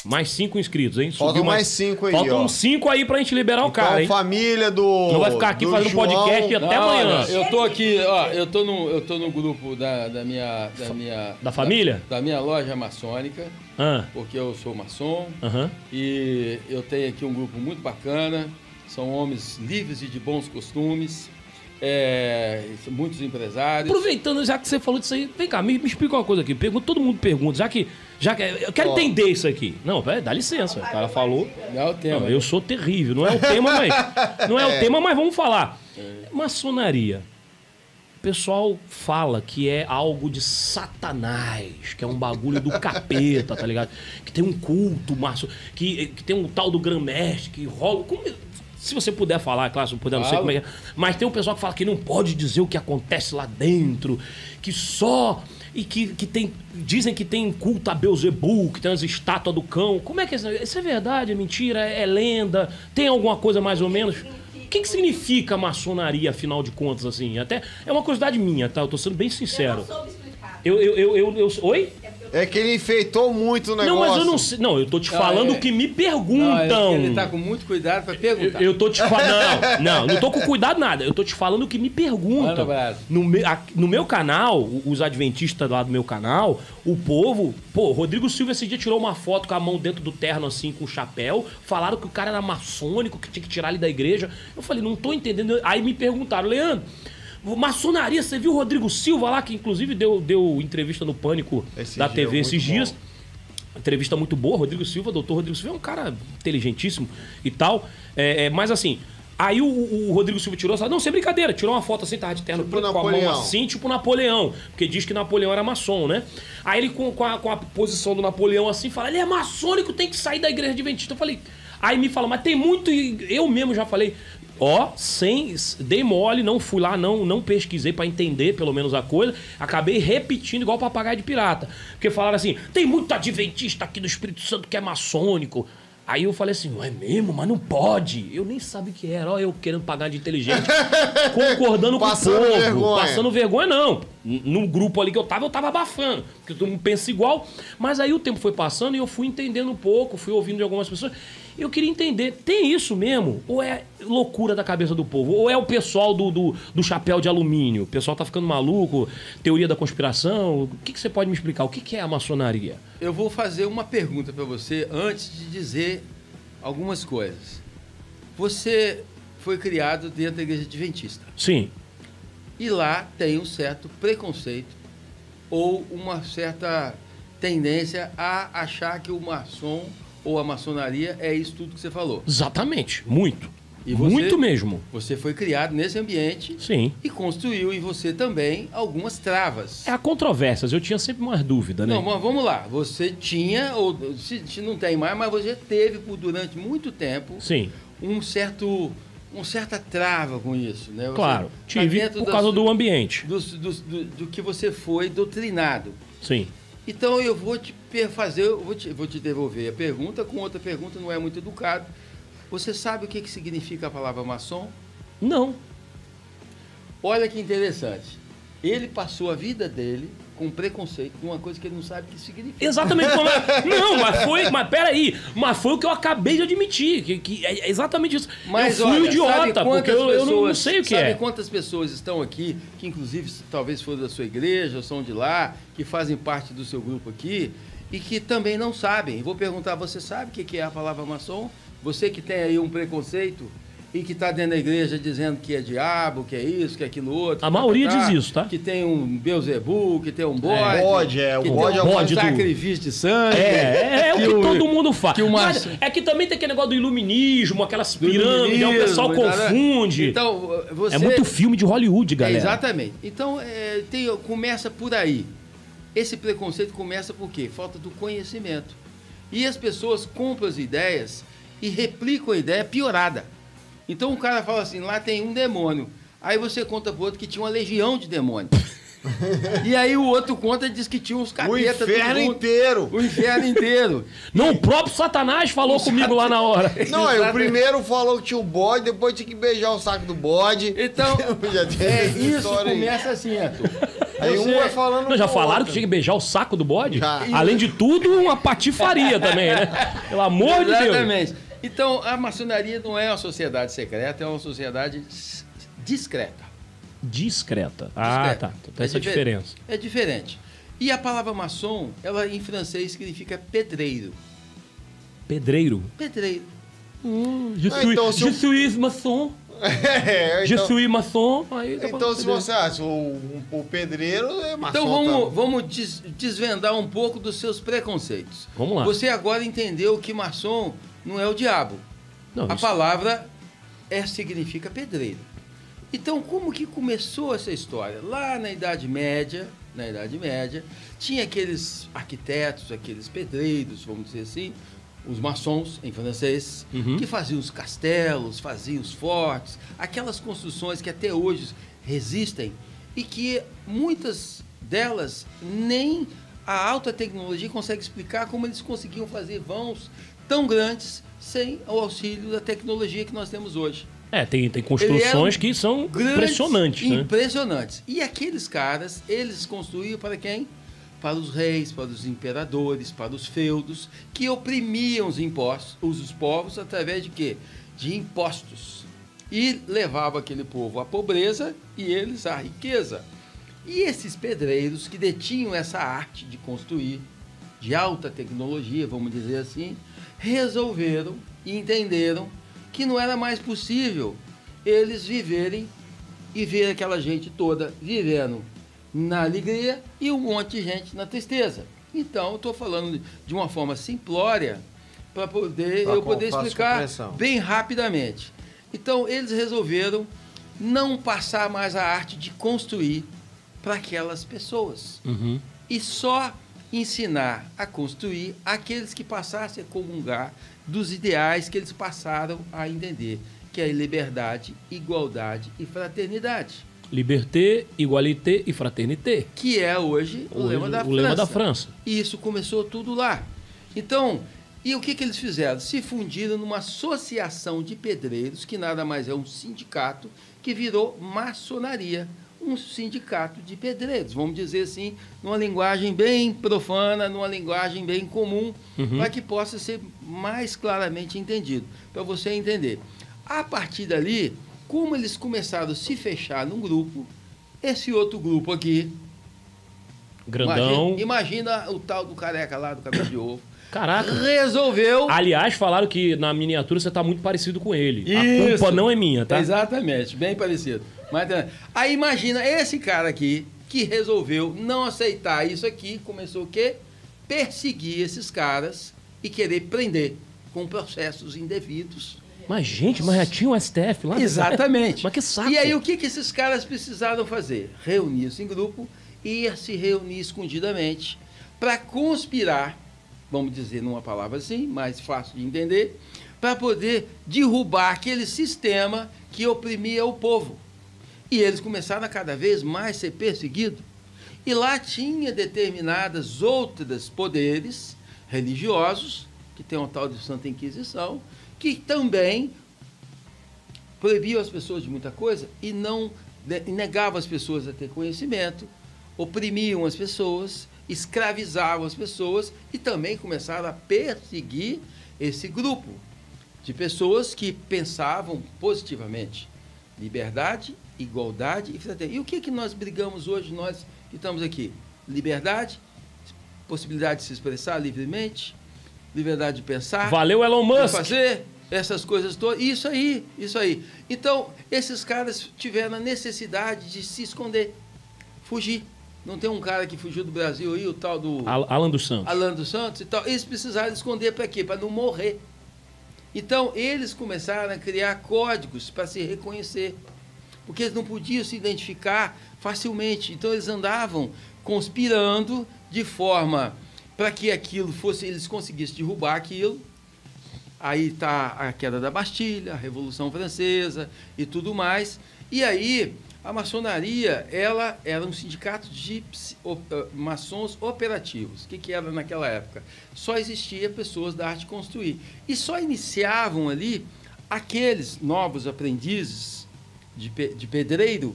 Mais 5 inscritos, hein? Faltam mais 5 aí, Faltam ó. 5 aí pra gente liberar o cara, hein? Família do... Não vai ficar aqui fazendo João. podcast até amanhã. Eu tô aqui, ó, eu tô no grupo da minha... Da família? Da minha loja maçônica, porque eu sou maçom, e eu tenho aqui um grupo muito bacana, são homens livres e de bons costumes, muitos empresários. Aproveitando, já que você falou disso aí, vem cá, me explica uma coisa aqui. Todo mundo pergunta, já que eu quero entender isso aqui. Não, dá licença, o cara falou. Não é o tema. Não, eu sou terrível, não é o tema, mas vamos falar. Maçonaria. O pessoal fala que é algo de Satanás, que é um bagulho do capeta, tá ligado? Que tem um culto que tem um tal do Grã-Mestre, que rola... Se você puder falar, claro, se não puder, não sei como é que é. Mas tem um pessoal que fala que não pode dizer o que acontece lá dentro, que só... E que dizem que tem culto a Beelzebub, que tem as estátuas do cão. Como é que é isso? Isso é verdade, é mentira, é lenda? Tem alguma coisa mais ou menos? O que significa maçonaria, afinal de contas, assim? Até é uma curiosidade minha, tá? Eu tô sendo bem sincero. Eu não soube explicar. Oi? É que ele enfeitou muito o negócio. Não, mas eu não sei. Não, eu tô te falando o que me perguntam. Não, ele tá com muito cuidado pra perguntar. Eu tô te falando. Não tô com cuidado nada. Eu tô te falando o que me perguntam. No meu canal, os adventistas lá do meu canal, o povo. Pô, Rodrigo Silva esse dia tirou uma foto com a mão dentro do terno, assim, com o chapéu. Falaram que o cara era maçônico, que tinha que tirar ele da igreja. Eu falei, não tô entendendo. Aí me perguntaram, Leandro. Maçonaria, você viu o Rodrigo Silva lá, que inclusive deu entrevista no Pânico da TV esses dias. Entrevista muito boa, Rodrigo Silva, doutor Rodrigo Silva é um cara inteligentíssimo e tal. Mas assim, aí o Rodrigo Silva tirou, não, sem brincadeira, tirou uma foto assim, tava de terno tipo com a mão assim, tipo Napoleão, porque diz que Napoleão era maçom, né? Aí ele com a posição do Napoleão assim, fala, ele é maçônico, tem que sair da igreja adventista. Eu falei, aí me fala, mas tem muito, eu mesmo já falei... dei mole, não fui lá, não pesquisei pra entender pelo menos a coisa, acabei repetindo igual papagaio de pirata, porque falaram assim, tem muito adventista aqui do Espírito Santo que é maçônico. Aí eu falei assim, é mesmo? Mas não pode. Eu nem sabia o que era, eu querendo pagar de inteligente, concordando com o povo. Passando vergonha, não. No grupo ali que eu tava abafando, porque todo mundo pensa igual. Mas aí o tempo foi passando e eu fui entendendo um pouco, fui ouvindo de algumas pessoas. Eu queria entender, tem isso mesmo? Ou é loucura da cabeça do povo? Ou é o pessoal do chapéu de alumínio? O pessoal tá ficando maluco? Teoria da conspiração? O que você pode me explicar? O que é a maçonaria? Eu vou fazer uma pergunta para você antes de dizer algumas coisas. Você foi criado dentro da igreja adventista. Sim. E lá tem um certo preconceito ou uma certa tendência a achar que o maçom ou a maçonaria é isso tudo que você falou. Exatamente, muito. E você, muito mesmo. Você foi criado nesse ambiente. Sim. E construiu em você também algumas travas. Há controvérsias, eu tinha sempre umas dúvidas, né? Não, mas vamos lá. Você tinha, ou se não tem mais, mas você teve durante muito tempo uma certa trava com isso, né? Você claro, tive por causa do ambiente. Do que você foi doutrinado. Sim. Então eu vou te vou te devolver a pergunta com outra pergunta, não é muito educado. Você sabe o que significa a palavra maçom? Não. Olha que interessante. Ele passou a vida dele com preconceito, com uma coisa que ele não sabe o que significa. Exatamente. Não, mas peraí. Mas foi o que eu acabei de admitir, que é exatamente isso. Mas, eu fui um idiota, porque eu não sei o que sabe quantas pessoas estão aqui, que inclusive talvez foram da sua igreja, ou são de lá, que fazem parte do seu grupo aqui, e que também não sabem. Vou perguntar, você sabe o que é a palavra maçom? Você que tem aí um preconceito e que está dentro da igreja dizendo que é diabo, que é isso, que é aquilo outro. A maioria diz isso, tá? Que tem um Beelzebub, que tem um bode. O bode é um sacrifício de sangue. É o que todo mundo faz. Mas é que também tem aquele negócio do iluminismo, aquelas pirâmides, o pessoal confunde. Então, você... É muito filme de Hollywood, galera. Exatamente. Então, começa por aí. Esse preconceito começa por quê? Falta do conhecimento. E as pessoas compram as ideias e replicam a ideia piorada. Então o cara fala assim, lá tem um demônio. Aí você conta pro outro que tinha uma legião de demônios. E aí o outro conta diz que tinha uns O capetas. inferno inteiro. O inferno inteiro. Não, o próprio Satanás falou comigo lá na hora. Não, aí o primeiro falou que tinha o bode, depois tinha que beijar o saco do bode. Então, Já teve essa isso história aí. começa assim, Arthur. Aí um vai falando Não, já pro falaram outro. que tinha que beijar o saco do bode? Já. Além de tudo, uma patifaria também, né? Pelo amor de Deus. Exatamente. Então, a maçonaria não é uma sociedade secreta, é uma sociedade discreta. Discreta. Ah, Discreta. tá. Tem essa diferente. diferença. É diferente. E a palavra maçom, ela em francês significa pedreiro. Pedreiro. Pedreiro. Je Ah, então, se je eu- suis maçon. Je então, suis maçon. Aí tá então falando se pedreiro. você acha o pedreiro é maçom. Então tá? vamos desvendar um pouco dos seus preconceitos. Vamos lá. Você agora entendeu que maçom não é o diabo. Não, A isso- palavra significa pedreiro. Então, como que começou essa história? Lá na Idade Média, tinha aqueles arquitetos, aqueles pedreiros, vamos dizer assim, os maçons, em francês, Uhum. que faziam os castelos, faziam os fortes, aquelas construções que até hoje resistem e que muitas delas nem a alta tecnologia consegue explicar como eles conseguiam fazer vãos tão grandes sem o auxílio da tecnologia que nós temos hoje. tem construções Ele que são Grandes, impressionantes, né? Impressionantes. E aqueles caras, eles construíam para quem? Para os reis, para os imperadores, para os feudos, que oprimiam os povos através de quê? De impostos. E levava aquele povo à pobreza e eles à riqueza. E esses pedreiros que detinham essa arte de construir, de alta tecnologia, vamos dizer assim, resolveram e entenderam que não era mais possível eles viverem e ver aquela gente toda vivendo na alegria e um monte de gente na tristeza. Então, eu estou falando de uma forma simplória para eu poder fácil explicar compreensão. bem rapidamente. Então, eles resolveram não passar mais a arte de construir para aquelas pessoas Uhum. e só ensinar a construir aqueles que passassem a comungar dos ideais que eles passaram a entender, que é liberdade, igualdade e fraternidade, Liberté, igualité e fraternité. que é hoje o lema da o lema da França. E isso começou tudo lá. Então, e o que eles fizeram? Se fundiram numa associação de pedreiros, que nada mais é um sindicato, que virou maçonaria. Um sindicato de pedreiros, vamos dizer assim, numa linguagem bem profana, numa linguagem bem comum, para que possa ser mais claramente entendido, para você entender. A partir dali, como eles começaram a se fechar num grupo, esse outro grupo aqui, Grandão. imagina o tal do careca lá do cabelo de ovo, Caraca. resolveu... Aliás, falaram que na miniatura você tá muito parecido com ele. A Isso. culpa não é minha, tá? Exatamente, bem parecido. Mas, aí imagina esse cara aqui que resolveu não aceitar isso aqui, começou o quê? Perseguir esses caras e querer prender com processos indevidos. Mas, gente, mas já tinha o STF lá? Exatamente. Mas que saco. E aí o que esses caras precisaram fazer? Reunir-se em grupo e ia se reunir escondidamente para conspirar, vamos dizer numa palavra assim, mais fácil de entender, para poder derrubar aquele sistema que oprimia o povo. E eles começaram a cada vez mais ser perseguidos. E lá tinha determinadas outras poderes religiosos, que tem um tal de Santa Inquisição, que também proibiam as pessoas de muita coisa e não negavam as pessoas a ter conhecimento, oprimiam as pessoas, escravizavam as pessoas e também começaram a perseguir esse grupo de pessoas que pensavam positivamente. Liberdade, igualdade e fraternidade. E o que nós brigamos hoje, nós que estamos aqui? Liberdade, possibilidade de se expressar livremente, liberdade de pensar. Valeu, Elon de Musk. fazer essas coisas todas. Isso aí, isso aí. Então, esses caras tiveram a necessidade de se esconder, fugir. Não tem um cara que fugiu do Brasil aí, o tal do Alan dos Santos. Alan dos Santos e tal. Eles precisaram esconder para quê? Para não morrer. Então, eles começaram a criar códigos para se reconhecer, porque eles não podiam se identificar facilmente. Então, eles andavam conspirando de forma para que aquilo fosse, eles conseguissem derrubar aquilo. Aí está a queda da Bastilha, a Revolução Francesa e tudo mais. E aí, A maçonaria, ela era um sindicato de maçons operativos. O que era naquela época? Só existia pessoas da arte de construir. E só iniciavam ali aqueles novos aprendizes de pedreiro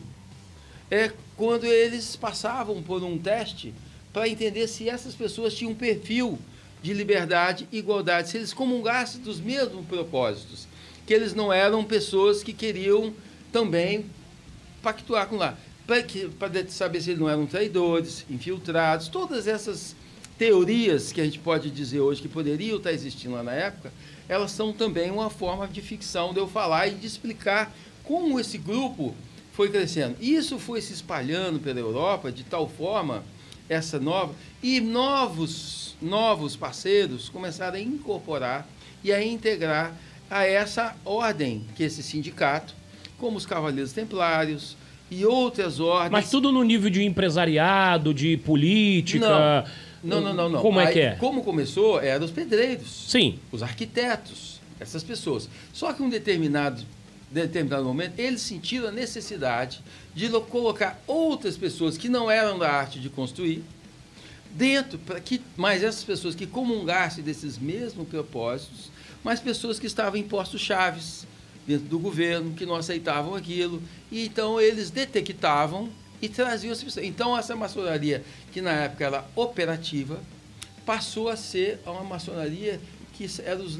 quando eles passavam por um teste para entender se essas pessoas tinham um perfil de liberdade e igualdade, se eles comungassem dos mesmos propósitos, que eles não eram pessoas que queriam também pactuar com lá, para saber se eles não eram traidores, infiltrados, todas essas teorias que a gente pode dizer hoje que poderiam estar existindo lá na época, elas são também uma forma de ficção de eu falar e de explicar como esse grupo foi crescendo. Isso foi se espalhando pela Europa de tal forma, e novos parceiros começaram a incorporar e a integrar a essa ordem, que esse sindicato, como os Cavaleiros Templários e outras ordens. Mas tudo no nível de empresariado, de política. Não. Como é que é? Como começou, eram os pedreiros. Sim. Os arquitetos, essas pessoas. Só que em um determinado momento, eles sentiram a necessidade de colocar outras pessoas que não eram da arte de construir dentro, mas essas pessoas que comungassem desses mesmos propósitos, mas pessoas que estavam em postos chaves dentro do governo, que não aceitavam aquilo, e então eles detectavam e traziam as pessoas. Então essa maçonaria, que na época era operativa, passou a ser uma maçonaria que era os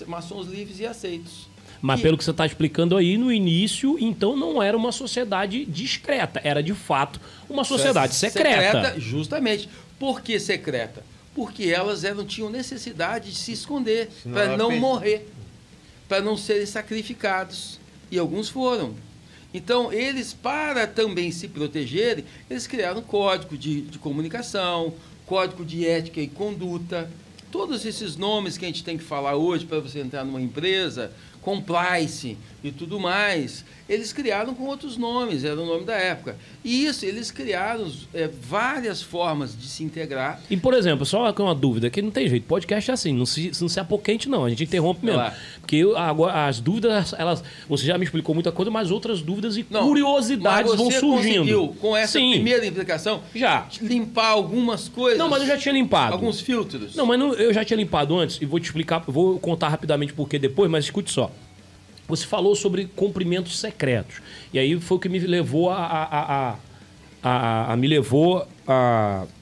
maçons livres e aceitos. Mas pelo que você está explicando aí, no início, então não era uma sociedade discreta, era de fato uma sociedade secreta. Justamente. Por que secreta? Porque elas tinham necessidade de se esconder, para não morrer, para não serem sacrificados. E alguns foram. Então, eles, para também se protegerem, eles criaram um código de comunicação, código de ética e conduta. Todos esses nomes que a gente tem que falar hoje para você entrar numa empresa, compliance e tudo mais, eles criaram com outros nomes, era o nome da época. E isso, eles criaram várias formas de se integrar. E, por exemplo, só uma dúvida, que não tem jeito, podcast é assim, não se apoquente não, a gente interrompe mesmo. Porque agora, as dúvidas, você já me explicou muita coisa, mas outras dúvidas e curiosidades vão surgindo. Conseguiu, com essa primeira implicação, limpar algumas coisas? Não, mas eu já tinha limpado. Alguns filtros? Não, mas eu já tinha limpado antes, e vou te explicar, vou contar rapidamente por que depois, mas escute só. Você falou sobre cumprimentos secretos. E aí foi o que me levou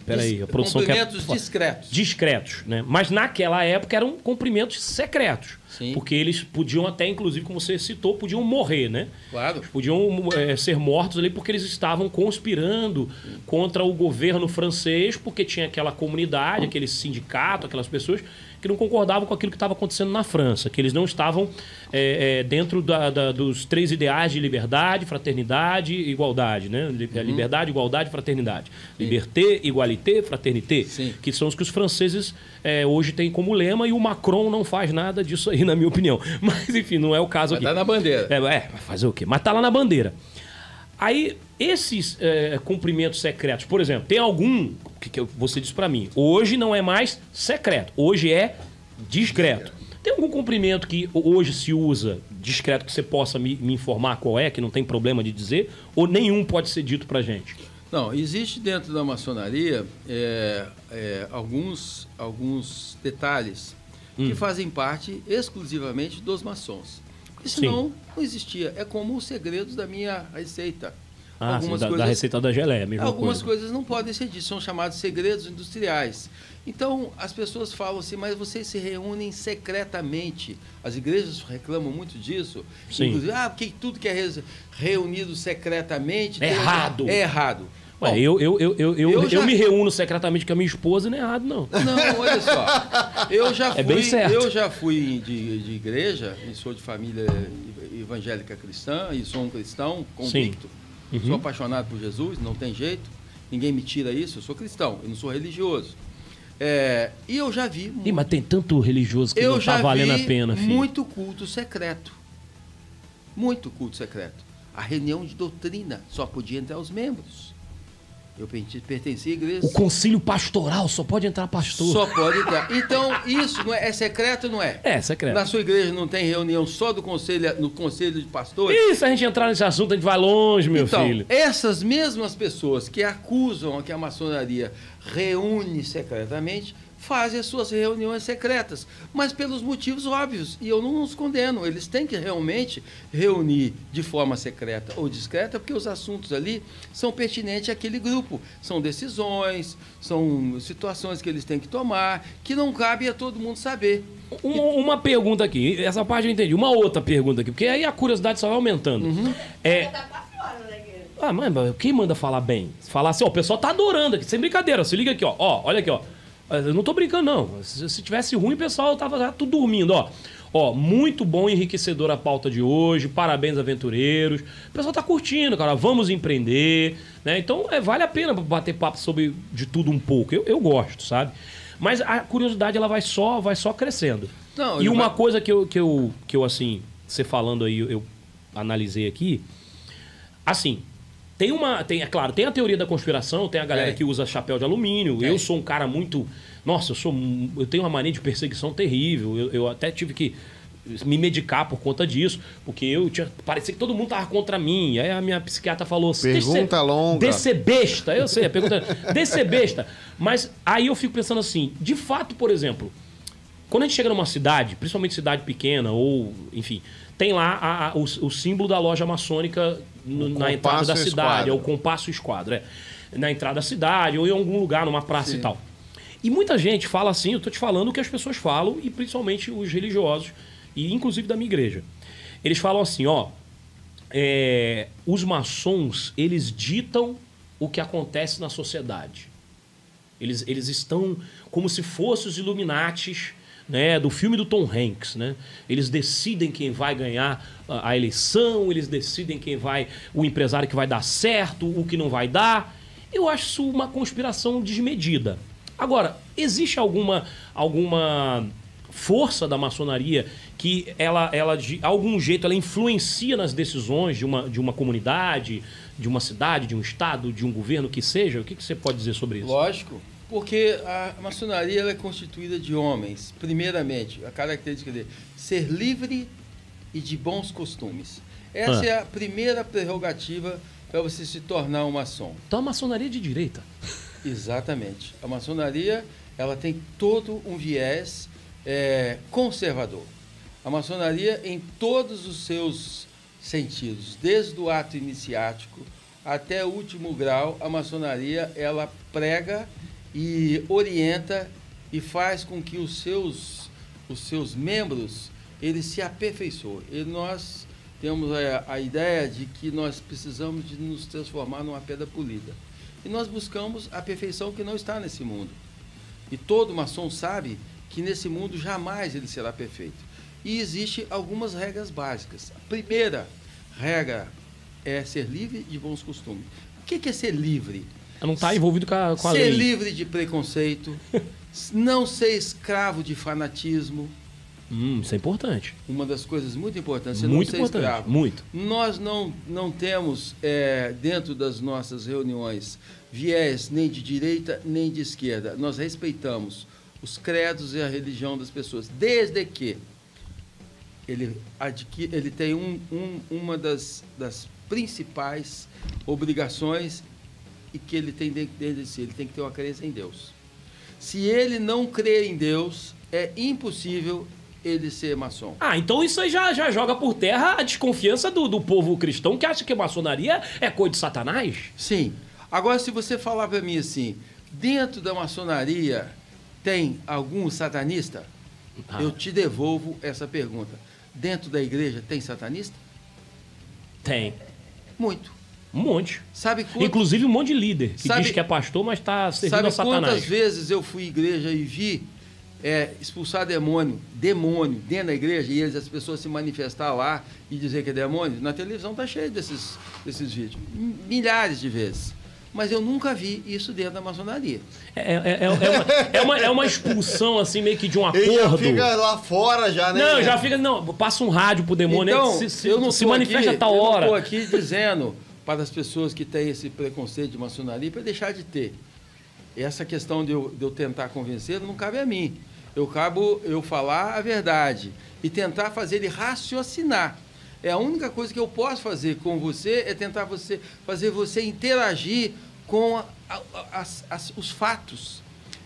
Peraí, a produção cumprimentos discretos. Discretos, né? Mas naquela época eram cumprimentos secretos. Sim. Porque eles podiam até, inclusive, como você citou, podiam morrer, né? Claro. Podiam ser mortos ali porque eles estavam conspirando contra o governo francês, porque tinha aquela comunidade, aquele sindicato, aquelas pessoas que não concordavam com aquilo que estava acontecendo na França, que eles não estavam dentro dos 3 ideais de liberdade, fraternidade e igualdade, né? Liberdade, igualdade e fraternidade. Sim. Liberté, igualité, fraternité. Sim. Que são os que os franceses hoje têm como lema, e o Macron não faz nada disso aí, na minha opinião. Mas, enfim, não é o caso aqui. Mas tá na bandeira. Vai fazer o quê? Mas tá lá na bandeira. Aí, esses cumprimentos secretos, por exemplo, tem algum que você disse pra mim, hoje não é mais secreto, hoje é discreto. Tem algum cumprimento que hoje se usa discreto que você possa me informar qual é, que não tem problema de dizer, ou nenhum pode ser dito pra gente? Não, existe dentro da maçonaria alguns detalhes que fazem parte exclusivamente dos maçons. Porque senão não existia. É como os segredos da minha receita. Algumas coisas, da receita da geleia, mesmo. Algumas coisas não podem ser ditas, são chamados segredos industriais. Então, as pessoas falam assim, mas vocês se reúnem secretamente. As igrejas reclamam muito disso. Sim. Inclusive, porque tudo que é reunido secretamente... É errado. É errado. Ué, bom, eu me reúno secretamente com a minha esposa e não é errado, não. Não, olha só. Bem certo. Eu já fui de igreja, e sou de família evangélica cristã, e sou um cristão convicto. Uhum. Sou apaixonado por Jesus, não tem jeito. Ninguém me tira isso, eu sou cristão, eu não sou religioso. E eu já vi... Mas tem tanto religioso que não tá valendo a pena, filho. Muito culto secreto. Muito culto secreto. A reunião de doutrina só podia entrar os membros. Eu pertenci à igreja. O concílio pastoral só pode entrar pastor. Só pode entrar. Então, isso não é secreto, não é? É secreto. Na sua igreja não tem reunião só do conselho, no conselho de pastores? E se a gente entrar nesse assunto, a gente vai longe, meu filho. Essas mesmas pessoas que acusam que a maçonaria reúne secretamente, fazem as suas reuniões secretas, mas pelos motivos óbvios, e eu não os condeno. Eles têm que realmente reunir de forma secreta ou discreta, porque os assuntos ali são pertinentes àquele grupo. São decisões, são situações que eles têm que tomar, que não cabe a todo mundo saber. Uma pergunta aqui, essa parte eu entendi. Uma outra pergunta aqui, porque aí a curiosidade só vai aumentando. Mas quem manda falar bem? Falar assim, ó, o pessoal tá adorando aqui, sem brincadeira. Se liga aqui, ó, olha aqui, ó. Eu não tô brincando, não. Se tivesse ruim, o pessoal tava tudo dormindo, ó. Ó, muito bom e enriquecedor a pauta de hoje. Parabéns, aventureiros. O pessoal tá curtindo, cara. Vamos empreender, né? Então, vale a pena bater papo sobre de tudo um pouco. Eu gosto, sabe? Mas a curiosidade, ela vai só crescendo. Não, e uma coisa que eu, assim, você falando aí, eu analisei aqui. Assim... é claro, tem a teoria da conspiração, tem a galera que usa chapéu de alumínio. Eu sou um cara muito... Nossa, eu tenho uma mania de perseguição terrível. Eu até tive que me medicar por conta disso, porque parecia que todo mundo tava contra mim. Aí a minha psiquiatra falou... Pergunta longa. Descer besta. Eu sei, a pergunta é... Descer besta. Mas aí eu fico pensando assim, de fato, por exemplo, quando a gente chega numa cidade, principalmente cidade pequena, ou, enfim... Tem lá o símbolo da loja maçônica na entrada da cidade. É o compasso esquadro. Na entrada da cidade ou em algum lugar, numa praça e tal. E muita gente fala assim, eu tô te falando o que as pessoas falam, e principalmente os religiosos, e inclusive da minha igreja. Eles falam assim, ó... os maçons, eles ditam o que acontece na sociedade. Eles estão como se fossem os Illuminatis... Né, do filme do Tom Hanks, né? Eles decidem quem vai ganhar a eleição, eles decidem o empresário que vai dar certo, o que não vai dar. Eu acho isso uma conspiração desmedida. Agora, existe alguma força da maçonaria que ela de algum jeito ela influencia nas decisões de uma comunidade, de uma cidade, de um estado, de um governo, que seja? O que você pode dizer sobre isso? Lógico. Porque a maçonaria ela é constituída de homens, primeiramente, a característica dele, ser livre e de bons costumes. Essa é a primeira prerrogativa para você se tornar um maçom. Então a maçonaria é de direita. Exatamente. A maçonaria ela tem todo um viés conservador. A maçonaria, em todos os seus sentidos, desde o ato iniciático até o último grau, a maçonaria ela prega e orienta e faz com que os seus membros eles se aperfeiçoem. E nós temos a ideia de que nós precisamos de nos transformar numa pedra polida. E nós buscamos a perfeição que não está nesse mundo. E todo maçom sabe que nesse mundo jamais ele será perfeito. E existem algumas regras básicas. A primeira regra é ser livre de bons costumes. O que é ser livre? Não está envolvido com a lei. Ser livre de preconceito, não ser escravo de fanatismo. Isso é importante. Uma das coisas muito importantes, você muito não ser importante, escravo. Muito. Nós não temos, dentro das nossas reuniões, viés nem de direita nem de esquerda. Nós respeitamos os credos e a religião das pessoas, desde que ele tem uma das principais obrigações e que ele tem dentro de si, ele tem que ter uma crença em Deus. Se ele não crer em Deus, é impossível ele ser maçom. Então isso aí já joga por terra a desconfiança do povo cristão que acha que a maçonaria é coisa de Satanás? Sim. Agora, se você falar para mim assim, dentro da maçonaria tem algum satanista? Eu te devolvo essa pergunta. Dentro da igreja tem satanista? Tem. Muito. Um monte. Inclusive um monte de líder que diz que é pastor, mas está servindo a Satanás. Sabe quantas vezes eu fui à igreja e vi expulsar demônio dentro da igreja e as pessoas se manifestar lá e dizer que é demônio? Na televisão está cheio desses vídeos. Milhares de vezes. Mas eu nunca vi isso dentro da maçonaria. É uma expulsão, assim, meio que de um acordo. Ele já fica lá fora já, né? Não, passa um rádio pro demônio, então, se manifesta a tal hora. Eu não estou aqui dizendo para as pessoas que têm esse preconceito de maçonaria para deixar de ter. Essa questão de eu tentar convencê-lo não cabe a mim. Eu falar a verdade e tentar fazer ele raciocinar. É a única coisa que eu posso fazer com você é tentar fazer você interagir com os fatos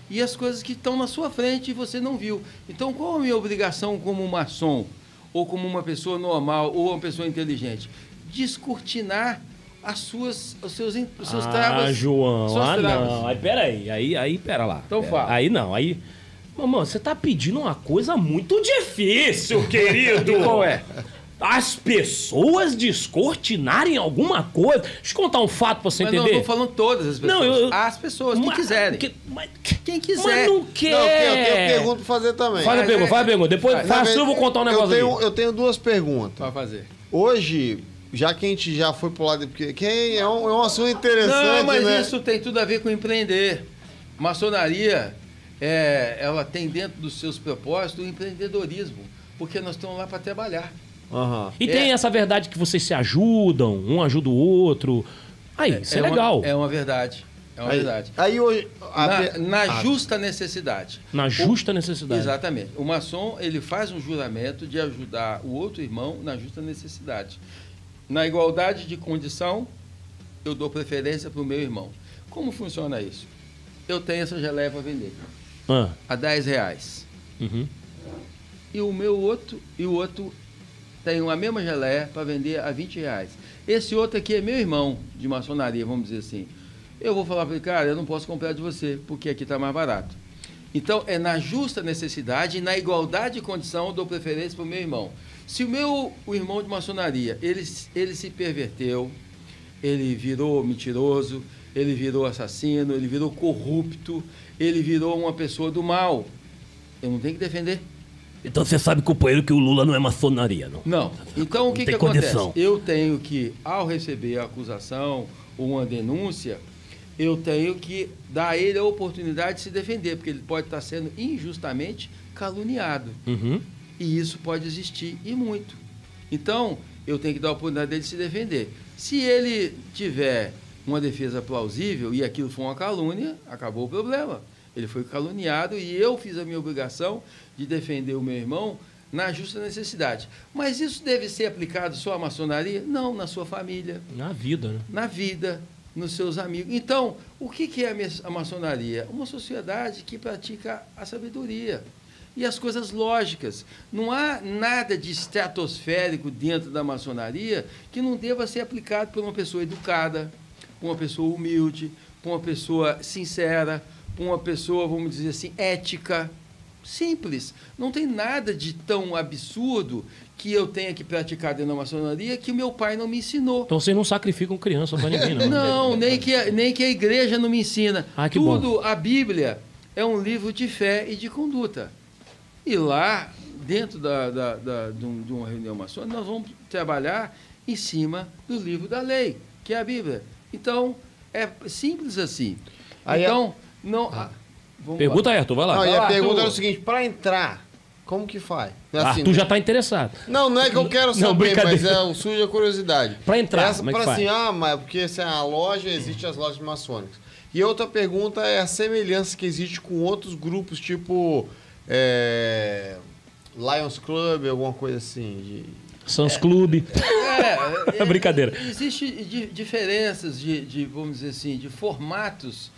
e as coisas que estão na sua frente e você não viu. Então, qual a minha obrigação como maçom, ou como uma pessoa normal, ou uma pessoa inteligente? Descortinar os seus travas. Ah, João, suas travas. não. Aí, peraí. Pera lá. Então fala. Aí não, aí... Mamãe, você tá pedindo uma coisa muito difícil, querido. E qual é? As pessoas descortinarem alguma coisa. Deixa eu contar um fato pra você Mas entender. não, eu tô falando todas as pessoas. Não, As pessoas que quiserem. Quem quiser. Mas não quer. Não, eu tenho pergunta pra fazer também. Faz a pergunta. Depois faça, eu vou contar um negócio aqui. Eu tenho duas perguntas. Vai fazer. Hoje, já que a gente já foi pro lado... Porque é um assunto interessante, Não, mas né? isso tem tudo a ver com empreender. Maçonaria, ela tem dentro dos seus propósitos o empreendedorismo. Porque nós estamos lá para trabalhar. Aham. E tem essa verdade que vocês se ajudam, um ajuda o outro. Aí, isso é legal. É uma verdade. É uma verdade. Aí hoje... Na justa necessidade. Na justa necessidade. Exatamente. O maçom, ele faz um juramento de ajudar o outro irmão na justa necessidade. Na igualdade de condição, eu dou preferência para o meu irmão. Como funciona isso? Eu tenho essa geleia para vender a R$10. Uhum. E o outro tem a mesma geleia para vender a R$20. Esse outro aqui é meu irmão de maçonaria, vamos dizer assim. Eu vou falar para ele, cara, eu não posso comprar de você, porque aqui está mais barato. Então, é na justa necessidade e na igualdade de condição eu dou preferência para o meu irmão. Se o irmão de maçonaria, ele se perverteu, ele virou mentiroso, ele virou assassino, ele virou corrupto, ele virou uma pessoa do mal, eu não tenho que defender. Então você sabe, companheiro, que o Lula não é maçonaria, não? Não. Então, o que tem acontece? condição. Eu tenho que, ao receber a acusação ou uma denúncia, eu tenho que dar a ele a oportunidade de se defender, porque ele pode estar sendo injustamente caluniado. Uhum. E isso pode existir, e muito. Então, eu tenho que dar a oportunidade dele de se defender. Se ele tiver uma defesa plausível e aquilo for uma calúnia, acabou o problema. Ele foi caluniado e eu fiz a minha obrigação de defender o meu irmão na justa necessidade. Mas isso deve ser aplicado só à maçonaria? Não, na sua família. Na vida, né? Na vida, nos seus amigos. Então, o que é a maçonaria? Uma sociedade que pratica a sabedoria e as coisas lógicas. Não há nada de estratosférico dentro da maçonaria que não deva ser aplicado por uma pessoa educada, por uma pessoa humilde, por uma pessoa sincera, por uma pessoa, vamos dizer assim, ética. Simples. Não tem nada de tão absurdo que eu tenha que praticar dentro da maçonaria que o meu pai não me ensinou. Então vocês não sacrificam criança pra ninguém, não? Não, nem que a igreja não me ensina. Ah, que Tudo, bom. a Bíblia é um livro de fé e de conduta. E lá, dentro de uma reunião maçônica, nós vamos trabalhar em cima do livro da lei, que é a Bíblia. Então, é simples assim. Aí então, não... Vamos Pergunta lá. aí, Arthur, vai lá. Não, e Vai a lá, pergunta Arthur. era o seguinte, para entrar, como que faz? Assim, Arthur já tá interessado. Não é que eu quero Não, saber, brincadeira. mas é o sujo a curiosidade. Pra entrar, como é que pra faz? assim, mas porque se é a loja, existe as lojas maçônicas. E outra pergunta é a semelhança que existe com outros grupos, tipo Lions Club, alguma coisa assim. Sans Clube. Brincadeira. Existem diferenças vamos dizer assim, de formatos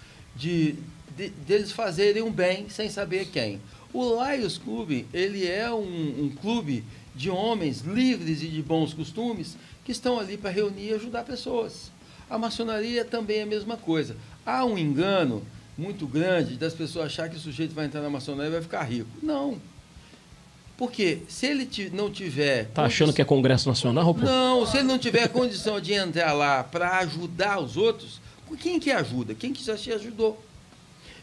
deles fazerem um bem sem saber quem. O Lions Club, ele é um clube de homens livres e de bons costumes que estão ali para reunir e ajudar pessoas. A maçonaria também é a mesma coisa. Há um engano muito grande das pessoas achar que o sujeito vai entrar na maçonaria e vai ficar rico. Não. Porque se ele não tiver... Tá achando que é Congresso Nacional, pô? Não, se ele não tiver condição de entrar lá para ajudar os outros, quem que ajuda? Quem que já te ajudou?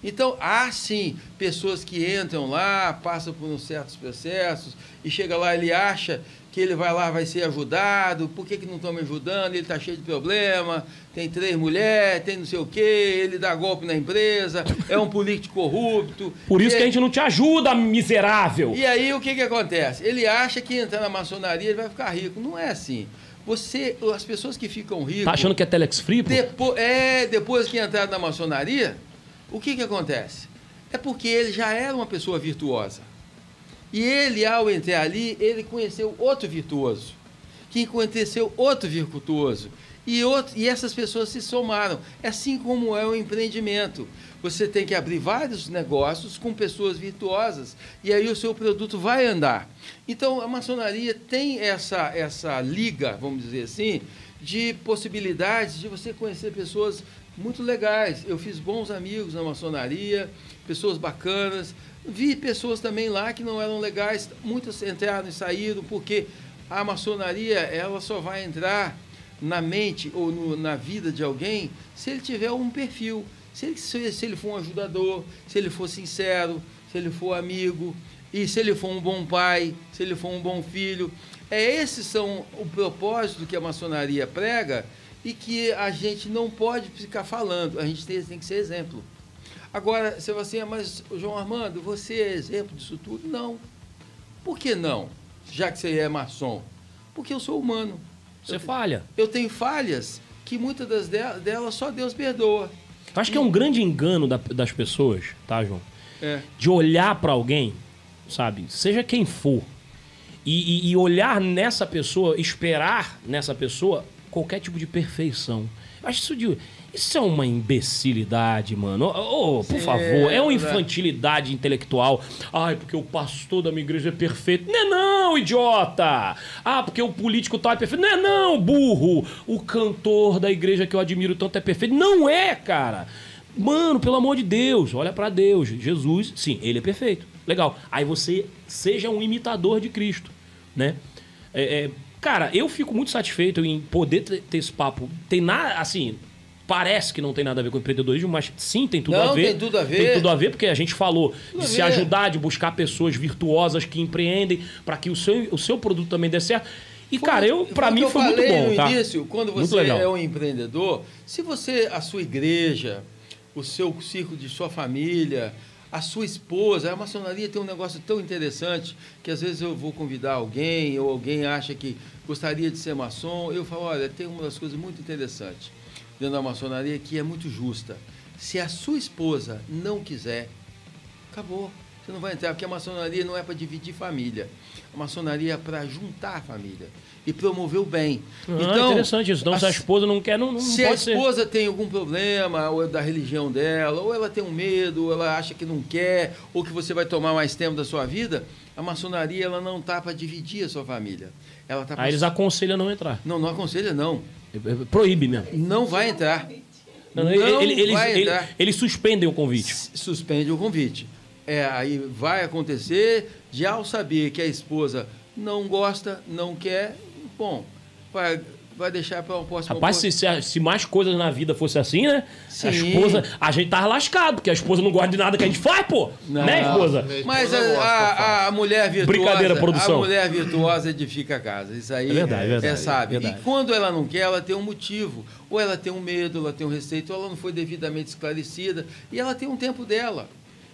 Então, há sim pessoas que entram lá, passam por uns certos processos, e chega lá, ele acha que ele vai lá, vai ser ajudado, por que não estão me ajudando? Ele está cheio de problema, tem 3 mulheres, tem não sei o quê, ele dá golpe na empresa, é um político corrupto. Por isso que a gente não te ajuda, miserável. E aí, o que acontece? Ele acha que entrar na maçonaria ele vai ficar rico. Não é assim. As pessoas que ficam ricas... Tá achando que é Telex Free, pô? Depois que entraram na maçonaria, o que acontece? É porque ele já era uma pessoa virtuosa. E ele, ao entrar ali, ele conheceu outro virtuoso, que conheceu outro virtuoso. E essas pessoas se somaram. É assim como é o empreendimento. Você tem que abrir vários negócios com pessoas virtuosas e aí o seu produto vai andar. Então, a maçonaria tem essa liga, vamos dizer assim, de possibilidades de você conhecer pessoas muito legais. Eu fiz bons amigos na maçonaria, pessoas bacanas. Vi pessoas também lá que não eram legais. Muitas entraram e saíram porque a maçonaria ela só vai entrar na mente ou na vida de alguém se ele tiver um perfil. Se ele for um ajudador, se ele for sincero, se ele for amigo, e se ele for um bom pai, se ele for um bom filho. Esses são o propósito que a maçonaria prega e que a gente não pode ficar falando, a gente tem que ser exemplo. Agora, você vai assim, mas João Armando, você é exemplo disso tudo? Não. Por que não? Já que você é maçom? Porque eu sou humano. Você falha. Eu tenho falhas que muitas delas só Deus perdoa. Eu acho que é um grande engano das pessoas, tá, João? De olhar pra alguém, sabe? Seja quem for. E olhar nessa pessoa, esperar nessa pessoa qualquer tipo de perfeição. Eu acho isso é uma imbecilidade, mano. Por favor, é uma infantilidade intelectual. Ai, porque o pastor da minha igreja é perfeito. Não, idiota! Ah, porque o político tal é perfeito. Não, burro! O cantor da igreja que eu admiro tanto é perfeito. Não é, cara! Mano, pelo amor de Deus, olha pra Deus. Jesus, sim, ele é perfeito. Legal. Aí você seja um imitador de Cristo, né? Cara, eu fico muito satisfeito em poder ter esse papo. Tem nada, assim... Parece que não tem nada a ver com empreendedorismo, mas sim, tem tudo a ver. Tem tudo a ver. Tem tudo a ver, porque a gente falou de se ajudar, de buscar pessoas virtuosas que empreendem para que o seu produto também dê certo. E, cara, para mim foi muito bom, tá? No início, quando você é um empreendedor, se a sua igreja, o seu círculo de sua família, a sua esposa, a maçonaria tem um negócio tão interessante que às vezes eu vou convidar alguém ou alguém acha que gostaria de ser maçom, eu falo, olha, tem uma das coisas muito interessantes dentro da maçonaria que é muito justa. Se a sua esposa não quiser, acabou. Você não vai entrar, porque a maçonaria não é para dividir família. A maçonaria é para juntar a família e promover o bem. Então, interessante isso. Então, se a esposa não quer, não se pode a esposa tem algum problema, ou é da religião dela, ou ela tem um medo, ou ela acha que não quer, ou que você vai tomar mais tempo da sua vida, a maçonaria ela não está para dividir a sua família. Ela tá Aí eles aconselham a não entrar. Não aconselha, não. Proíbe mesmo. Não vai entrar. Eles suspendem o convite. Suspende o convite. Aí vai acontecer de, ao saber que a esposa não gosta, não quer, bom, vai deixar para o próximo... Rapaz, se mais coisas na vida fosse assim, né? Sim. A esposa... A gente tava lascado, porque a esposa não gosta de nada que a gente faz, pô. Não. Né, esposa? Mas a mulher virtuosa... Brincadeira, produção. A mulher virtuosa edifica a casa. Isso aí verdade, sabe. Verdade. E quando ela não quer, ela tem um motivo. Ou ela tem um medo, ela tem um receio, ou ela não foi devidamente esclarecida. E ela tem um tempo dela.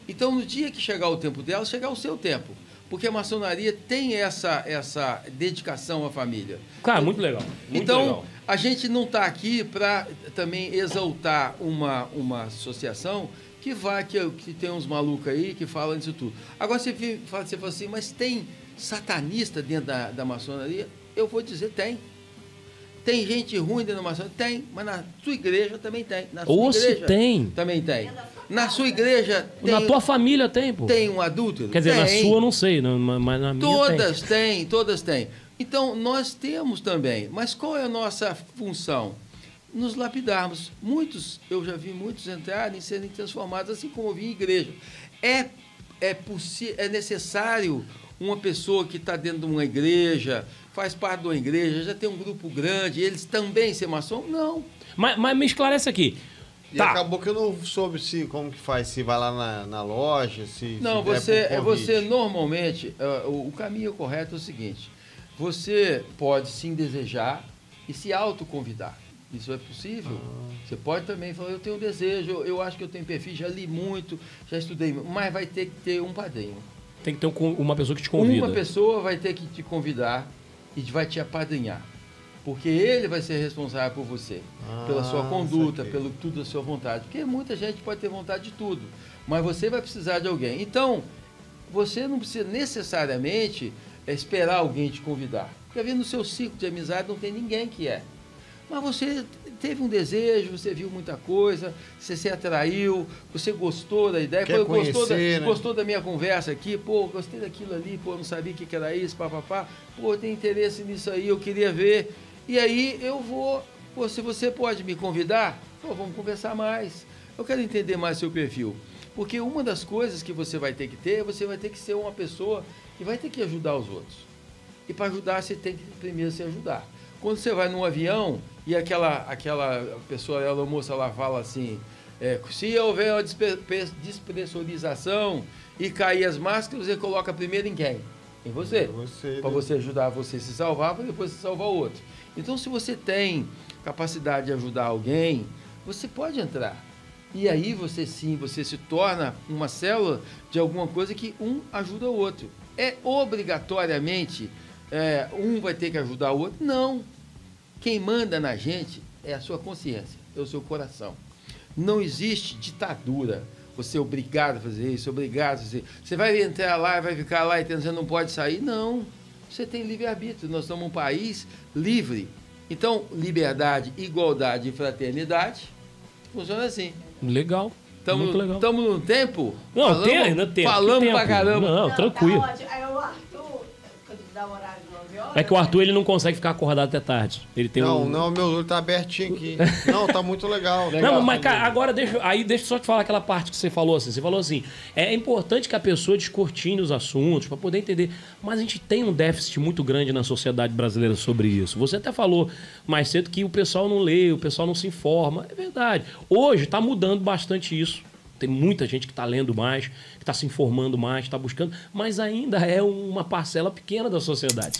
Então, no dia que chegar o tempo dela, chegar o seu tempo. Porque a maçonaria tem essa dedicação à família. Cara, muito legal. Então, a gente não está aqui para também exaltar uma associação que tem uns malucos aí que falam disso tudo. Agora, você fala assim, mas tem satanista dentro da maçonaria? Eu vou dizer, tem. Tem gente ruim dentro da maçonaria? Tem, mas na sua igreja também tem. Na sua igreja tem. Também tem. Na sua igreja tem... Na tua família tem, pô. Tem um adúltero? Quer dizer, na sua eu não sei, mas na minha todas têm. Então, nós temos também. Mas qual é a nossa função? Nos lapidarmos. Eu já vi muitos entrarem e serem transformados, assim como eu vi em igreja. É necessário uma pessoa que está dentro de uma igreja, faz parte de uma igreja, já tem um grupo grande, eles também ser maçom? Não. Mas me esclarece aqui. E acabou que eu não soube como que faz, se vai lá na loja, se... Não, você normalmente, o caminho correto é o seguinte, você pode sim desejar e se autoconvidar. Isso é possível. Você pode também falar, eu tenho um desejo, eu acho que eu tenho perfil, já li muito, já estudei, mas vai ter que ter um padrinho. Tem que ter uma pessoa que te convida. Uma pessoa vai ter que te convidar e vai te apadrinhar. Porque ele vai ser responsável por você, pela sua conduta, saquei. pelo tudo da sua vontade. Porque muita gente pode ter vontade de tudo, mas você vai precisar de alguém. Então, você não precisa necessariamente esperar alguém te convidar. Porque às vezes no seu ciclo de amizade não tem ninguém que é. Mas você teve um desejo, você viu muita coisa, você se atraiu, você gostou da ideia, Quer conhecer, né? gostou da minha conversa aqui, pô, gostei daquilo ali, pô, não sabia o que era isso, papapá, pô, eu tenho interesse nisso aí, eu queria ver. E aí eu vou, pô, se você pode me convidar, pô, vamos conversar mais. Eu quero entender mais seu perfil. Porque uma das coisas que você vai ter que ter, você vai ter que ser uma pessoa que vai ter que ajudar os outros. E para ajudar, você tem que primeiro se ajudar. Quando você vai num avião e aquela pessoa, a moça lá fala assim, se houver uma despressurização e cair as máscaras, você coloca primeiro em quem? Em você. Para você ajudar você a se salvar, para depois se salvar o outro. Então, se você tem capacidade de ajudar alguém, você pode entrar. E aí você se torna uma célula de alguma coisa que um ajuda o outro. É obrigatoriamente um vai ter que ajudar o outro? Não. Quem manda na gente é a sua consciência, é o seu coração. Não existe ditadura. Você é obrigado a fazer isso, obrigado a fazer. Você vai entrar lá e vai ficar lá e você não pode sair? Não. Você tem livre-arbítrio. Nós somos um país livre. Então, liberdade, igualdade e fraternidade funciona assim. Legal. Muito legal. Estamos num tempo? Não, ainda tem. Falamos pra caramba. Não, tranquilo. Tá ótimo. Aí o Arthur, quando dá o horário de 9 horas... É que o Arthur ele não consegue ficar acordado até tarde. Ele tem Não, meu olho tá abertinho aqui. Não, tá muito legal. Não, mas cara, agora deixa eu só te falar aquela parte que você falou assim. Você falou assim, é importante que a pessoa descortine os assuntos para poder entender. Mas a gente tem um déficit muito grande na sociedade brasileira sobre isso. Você até falou mais cedo que o pessoal não lê, o pessoal não se informa. É verdade. Hoje está mudando bastante isso. Tem muita gente que está lendo mais, que está se informando mais, está buscando, mas ainda é uma parcela pequena da sociedade.